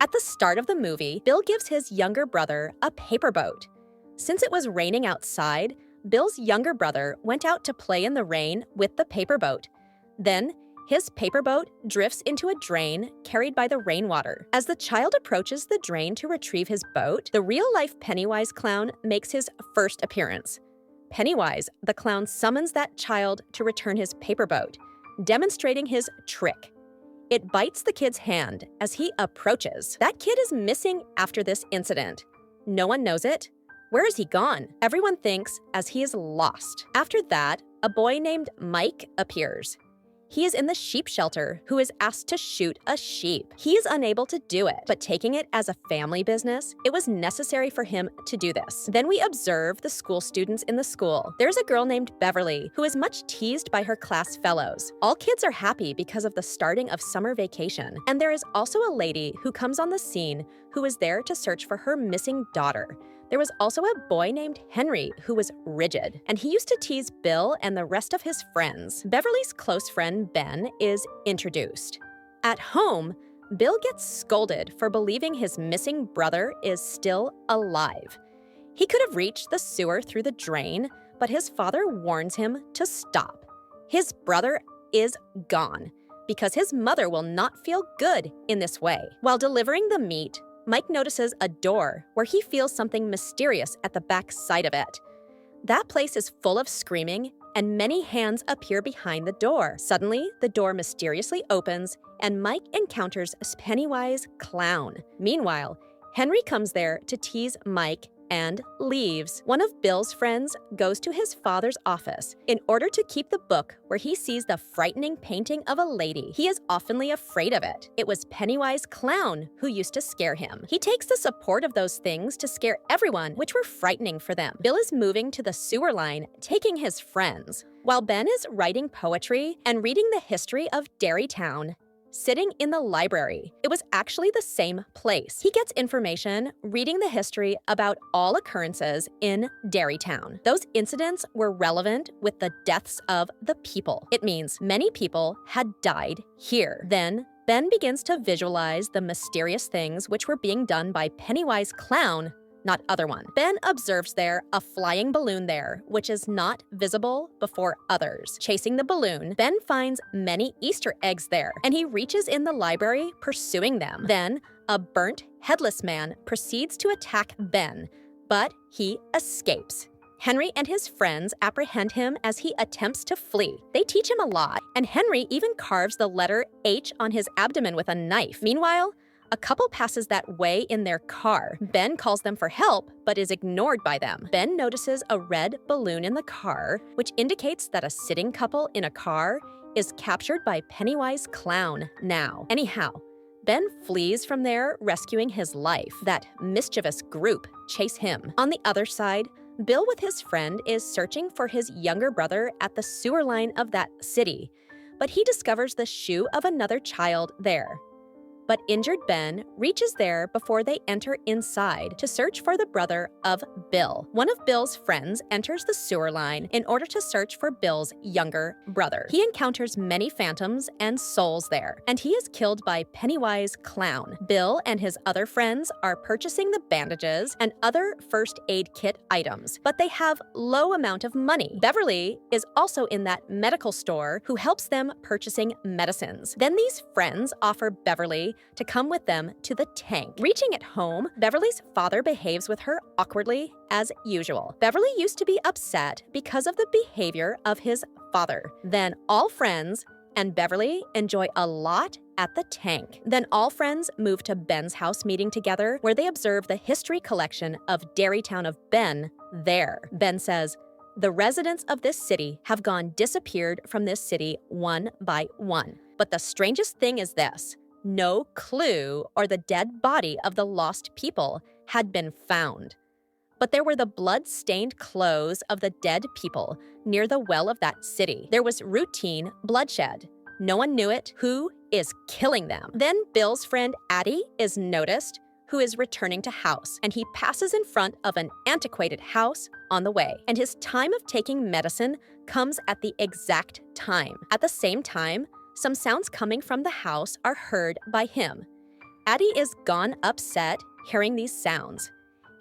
At the start of the movie, Bill gives his younger brother a paper boat. Since it was raining outside, Bill's younger brother went out to play in the rain with the paper boat. Then, his paper boat drifts into a drain carried by the rainwater. As the child approaches the drain to retrieve his boat, the real-life Pennywise clown makes his first appearance. Pennywise, the clown, summons that child to return his paper boat, demonstrating his trick. It bites the kid's hand as he approaches. That kid is missing after this incident. No one knows it. Where is he gone? Everyone thinks as he is lost. After that, a boy named Mike appears. He is in the sheep shelter who is asked to shoot a sheep. He is unable to do it, but taking it as a family business, it was necessary for him to do this. Then we observe the school students in the school. There's a girl named Beverly who is much teased by her class fellows. All kids are happy because of the starting of summer vacation. And there is also a lady who comes on the scene who is there to search for her missing daughter. There was also a boy named Henry who was rigid, and he used to tease Bill and the rest of his friends. Beverly's close friend Ben is introduced. At home, Bill gets scolded for believing his missing brother is still alive. He could have reached the sewer through the drain, but his father warns him to stop. His brother is gone because his mother will not feel good in this way. While delivering the meat, Mike notices a door where he feels something mysterious at the back side of it. That place is full of screaming, and many hands appear behind the door. Suddenly, the door mysteriously opens, and Mike encounters Pennywise clown. Meanwhile, Henry comes there to tease Mike and leaves. One of Bill's friends goes to his father's office in order to keep the book where he sees the frightening painting of a lady. He is oftenly afraid of it. It was Pennywise clown who used to scare him. He takes the support of those things to scare everyone, which were frightening for them. Bill is moving to the sewer line, taking his friends, while Ben is writing poetry and reading the history of Derrytown. Sitting in the library. It was actually the same place. He gets information reading the history about all occurrences in Derrytown. Those incidents were relevant with the deaths of the people. It means many people had died here. Then, Ben begins to visualize the mysterious things which were being done by Pennywise clown, not other one. Ben observes there a flying balloon there, which is not visible before others. Chasing the balloon, Ben finds many Easter eggs there, and he reaches in the library pursuing them. Then, a burnt, headless man proceeds to attack Ben, but he escapes. Henry and his friends apprehend him as he attempts to flee. They teach him a lot, and Henry even carves the letter H on his abdomen with a knife. Meanwhile, a couple passes that way in their car. Ben calls them for help, but is ignored by them. Ben notices a red balloon in the car, which indicates that a sitting couple in a car is captured by Pennywise clown now. Anyhow, Ben flees from there, rescuing his life. That mischievous group chase him. On the other side, Bill with his friend is searching for his younger brother at the sewer line of that city, but he discovers the shoe of another child there. But injured Ben reaches there before they enter inside to search for the brother of Bill. One of Bill's friends enters the sewer line in order to search for Bill's younger brother. He encounters many phantoms and souls there, and he is killed by Pennywise clown. Bill and his other friends are purchasing the bandages and other first aid kit items, but they have low amount of money. Beverly is also in that medical store who helps them purchasing medicines. Then these friends offer Beverly to come with them to the tank. Reaching at home, Beverly's father behaves with her awkwardly as usual. Beverly used to be upset because of the behavior of his father. Then all friends and Beverly enjoy a lot at the tank. Then all friends move to Ben's house meeting together, where they observe the history collection of Derrytown of Ben there. Ben says, "The residents of this city have disappeared from this city one by one. But the strangest thing is this. No clue or the dead body of the lost people had been found. But there were the blood-stained clothes of the dead people near the well of that city. There was routine bloodshed. No one knew it. Who is killing them?" Then Bill's friend Addie is noticed, who is returning to house, and he passes in front of an antiquated house on the way. And his time of taking medicine comes at the exact time. At the same time, some sounds coming from the house are heard by him. Addie is gone upset hearing these sounds.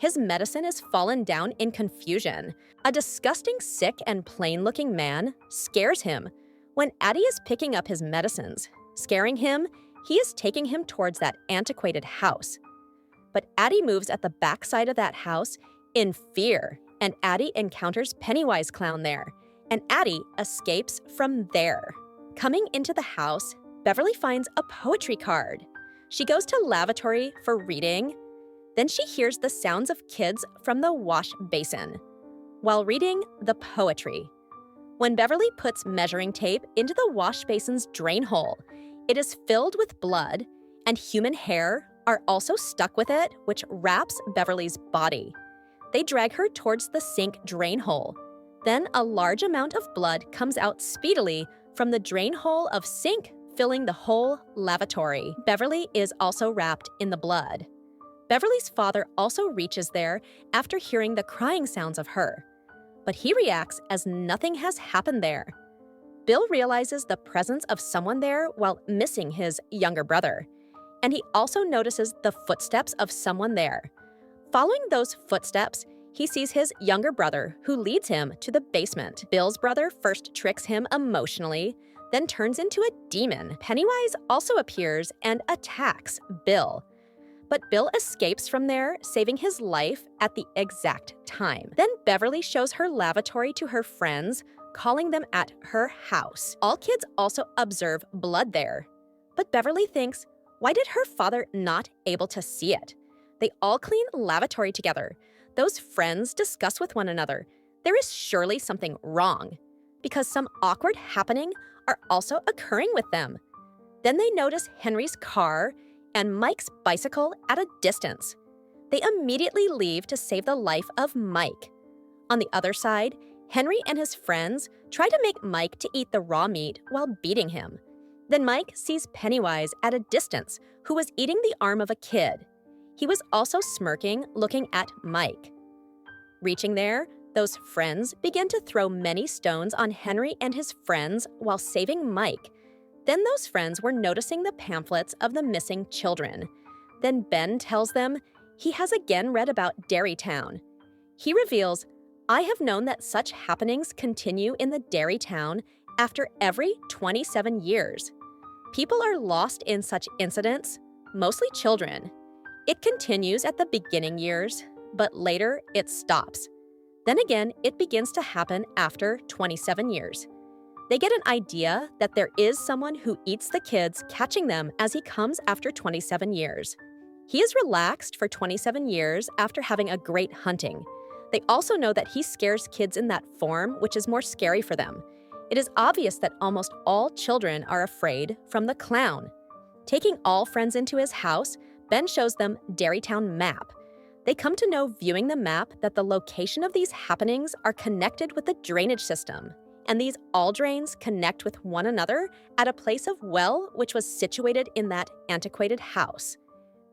His medicine is fallen down in confusion. A disgusting, sick, and plain-looking man scares him. When Addie is picking up his medicines, scaring him, he is taking him towards that antiquated house. But Addie moves at the backside of that house in fear, and Addie encounters Pennywise Clown there, and Addie escapes from there. Coming into the house, Beverly finds a poetry card. She goes to lavatory for reading. Then she hears the sounds of kids from the wash basin while reading the poetry. When Beverly puts measuring tape into the wash basin's drain hole, it is filled with blood, and human hair are also stuck with it, which wraps Beverly's body. They drag her towards the sink drain hole. Then a large amount of blood comes out speedily from the drain hole of sink, filling the whole lavatory. Beverly is also wrapped in the blood. Beverly's father also reaches there after hearing the crying sounds of her, but he reacts as nothing has happened there. Bill realizes the presence of someone there while missing his younger brother, and he also notices the footsteps of someone there. Following those footsteps, he sees his younger brother, who leads him to the basement. Bill's brother first tricks him emotionally, then turns into a demon. Pennywise also appears and attacks Bill. But Bill escapes from there, saving his life at the exact time. Then Beverly shows her lavatory to her friends, calling them at her house. All kids also observe blood there. But Beverly thinks, why did her father not able to see it? They all clean lavatory together. Those friends discuss with one another. There is surely something wrong, because some awkward happening are also occurring with them. Then they notice Henry's car and Mike's bicycle at a distance. They immediately leave to save the life of Mike. On the other side, Henry and his friends try to make Mike to eat the raw meat while beating him. Then Mike sees Pennywise at a distance, who was eating the arm of a kid. He was also smirking, looking at Mike. Reaching there, those friends begin to throw many stones on Henry and his friends while saving Mike. Then those friends were noticing the pamphlets of the missing children. Then Ben tells them he has again read about Dairytown. He reveals, I have known that such happenings continue in the Dairytown after every 27 years. People are lost in such incidents, mostly children. It continues at the beginning years, but later it stops. Then again, it begins to happen after 27 years. They get an idea that there is someone who eats the kids, catching them as he comes after 27 years. He is relaxed for 27 years after having a great hunting. They also know that he scares kids in that form, which is more scary for them. It is obvious that almost all children are afraid from the clown. Taking all friends into his house, Ben shows them Dairytown map. They come to know, viewing the map, that the location of these happenings are connected with the drainage system. And these all drains connect with one another at a place of well which was situated in that antiquated house.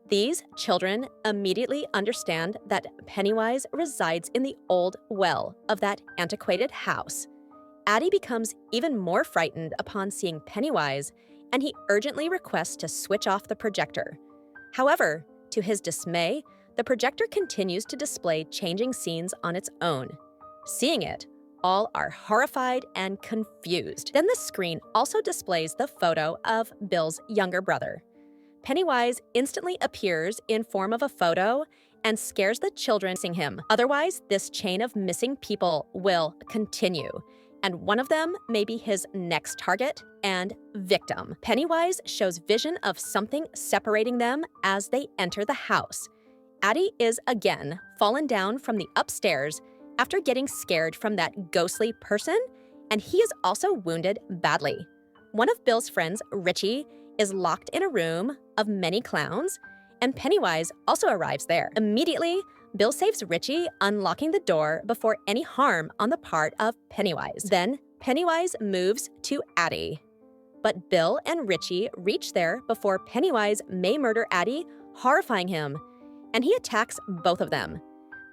These children immediately understand that Pennywise resides in the old well of that antiquated house. Addie becomes even more frightened upon seeing Pennywise, and he urgently requests to switch off the projector. However, to his dismay, the projector continues to display changing scenes on its own. Seeing it, all are horrified and confused. Then the screen also displays the photo of Bill's younger brother. Pennywise instantly appears in form of a photo and scares the children seeing him. Otherwise, this chain of missing people will continue, and one of them may be his next target and victim. Pennywise shows vision of something separating them as they enter the house. Addie is again fallen down from the upstairs after getting scared from that ghostly person, and he is also wounded badly. One of Bill's friends, Richie, is locked in a room of many clowns, and Pennywise also arrives there. Immediately, Bill saves Richie, unlocking the door before any harm on the part of Pennywise. Then, Pennywise moves to Addie. But Bill and Richie reach there before Pennywise may murder Addie, horrifying him, and he attacks both of them.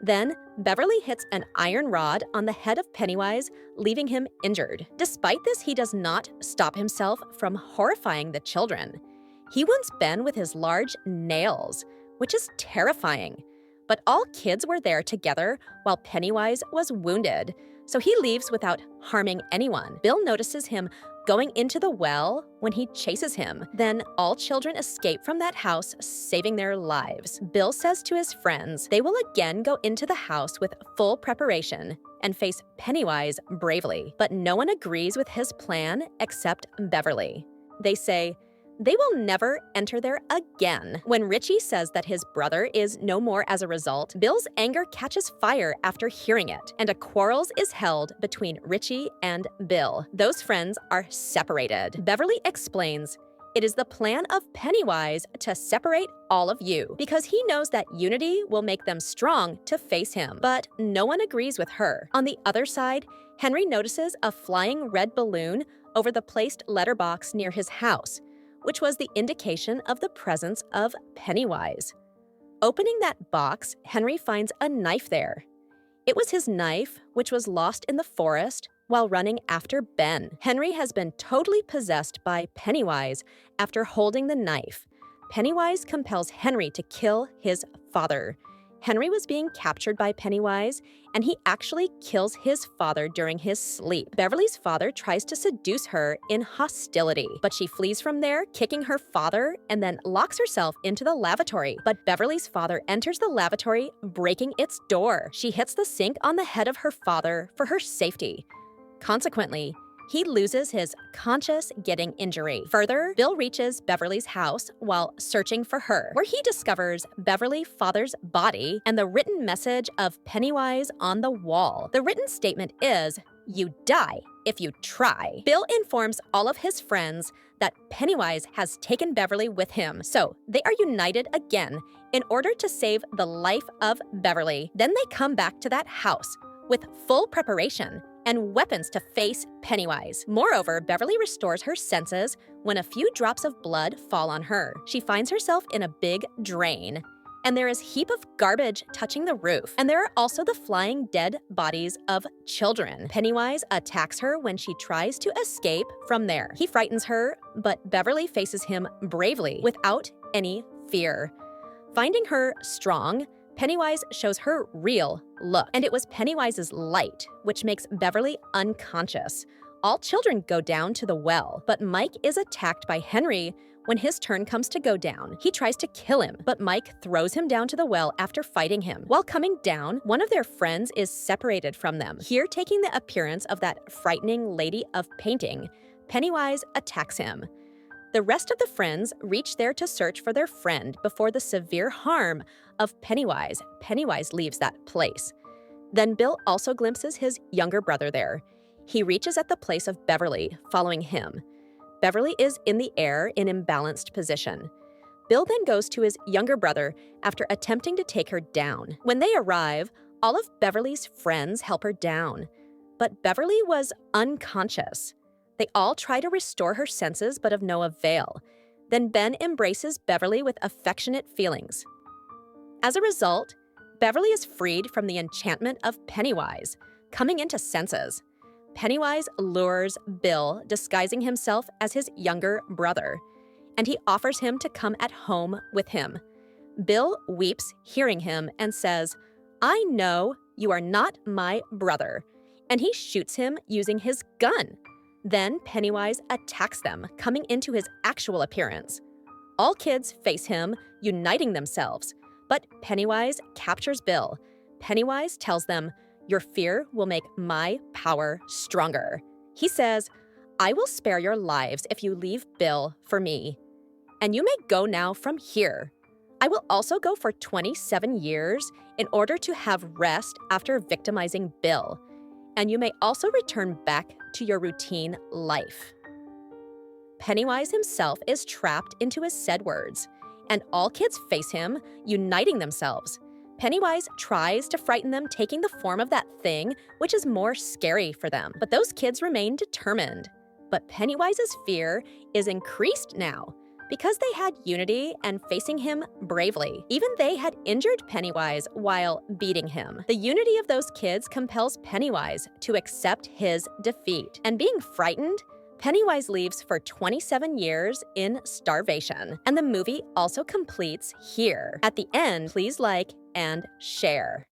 Then, Beverly hits an iron rod on the head of Pennywise, leaving him injured. Despite this, he does not stop himself from horrifying the children. He wounds Ben with his large nails, which is terrifying. But all kids were there together while Pennywise was wounded, so he leaves without harming anyone. Bill notices him going into the well when he chases him. Then all children escape from that house, saving their lives. Bill says to his friends they will again go into the house with full preparation and face Pennywise bravely. But no one agrees with his plan except Beverly. They say they will never enter there again. When Richie says that his brother is no more as a result, Bill's anger catches fire after hearing it, and a quarrel is held between Richie and Bill. Those friends are separated. Beverly explains, "It is the plan of Pennywise to separate all of you, because he knows that unity will make them strong to face him." But no one agrees with her. On the other side, Henry notices a flying red balloon over the placed letterbox near his house, which was the indication of the presence of Pennywise. Opening that box, Henry finds a knife there. It was his knife, which was lost in the forest while running after Ben. Henry has been totally possessed by Pennywise after holding the knife. Pennywise compels Henry to kill his father. Henry was being captured by Pennywise, and he actually kills his father during his sleep. Beverly's father tries to seduce her in hostility, but she flees from there, kicking her father, and then locks herself into the lavatory. But Beverly's father enters the lavatory, breaking its door. She hits the sink on the head of her father for her safety. Consequently, he loses his conscious getting injury. Further, Bill reaches Beverly's house while searching for her, where he discovers Beverly's father's body and the written message of Pennywise on the wall. The written statement is, "You die if you try." Bill informs all of his friends that Pennywise has taken Beverly with him, so they are united again in order to save the life of Beverly. Then they come back to that house with full preparation and weapons to face Pennywise. Moreover, Beverly restores her senses when a few drops of blood fall on her. She finds herself in a big drain, and there is a heap of garbage touching the roof. And there are also the flying dead bodies of children. Pennywise attacks her when she tries to escape from there. He frightens her, but Beverly faces him bravely without any fear. Finding her strong, Pennywise shows her real look, and it was Pennywise's light which makes Beverly unconscious. All children go down to the well, but Mike is attacked by Henry when his turn comes to go down. He tries to kill him, but Mike throws him down to the well after fighting him. While coming down, one of their friends is separated from them. Here, taking the appearance of that frightening lady of painting, Pennywise attacks him. The rest of the friends reach there to search for their friend before the severe harm of Pennywise. Pennywise leaves that place. Then Bill also glimpses his younger brother there. He reaches at the place of Beverly, following him. Beverly is in the air in imbalanced position. Bill then goes to his younger brother after attempting to take her down. When they arrive, all of Beverly's friends help her down, but Beverly was unconscious. They all try to restore her senses, but of no avail. Then Ben embraces Beverly with affectionate feelings. As a result, Beverly is freed from the enchantment of Pennywise, coming into senses. Pennywise lures Bill, disguising himself as his younger brother, and he offers him to come at home with him. Bill weeps, hearing him, and says, "I know you are not my brother," and he shoots him using his gun. Then Pennywise attacks them, coming into his actual appearance. All kids face him, uniting themselves, but Pennywise captures Bill. Pennywise tells them, "Your fear will make my power stronger." He says, "I will spare your lives if you leave Bill for me, and you may go now from here. I will also go for 27 years in order to have rest after victimizing Bill, and you may also return back to your routine life." Pennywise himself is trapped into his said words, and all kids face him, uniting themselves. Pennywise tries to frighten them, taking the form of that thing, which is more scary for them. But those kids remain determined. But Pennywise's fear is increased now, because they had unity and facing him bravely. Even they had injured Pennywise while beating him. The unity of those kids compels Pennywise to accept his defeat. And being frightened, Pennywise leaves for 27 years in starvation, and the movie also completes here. At the end, please like and share.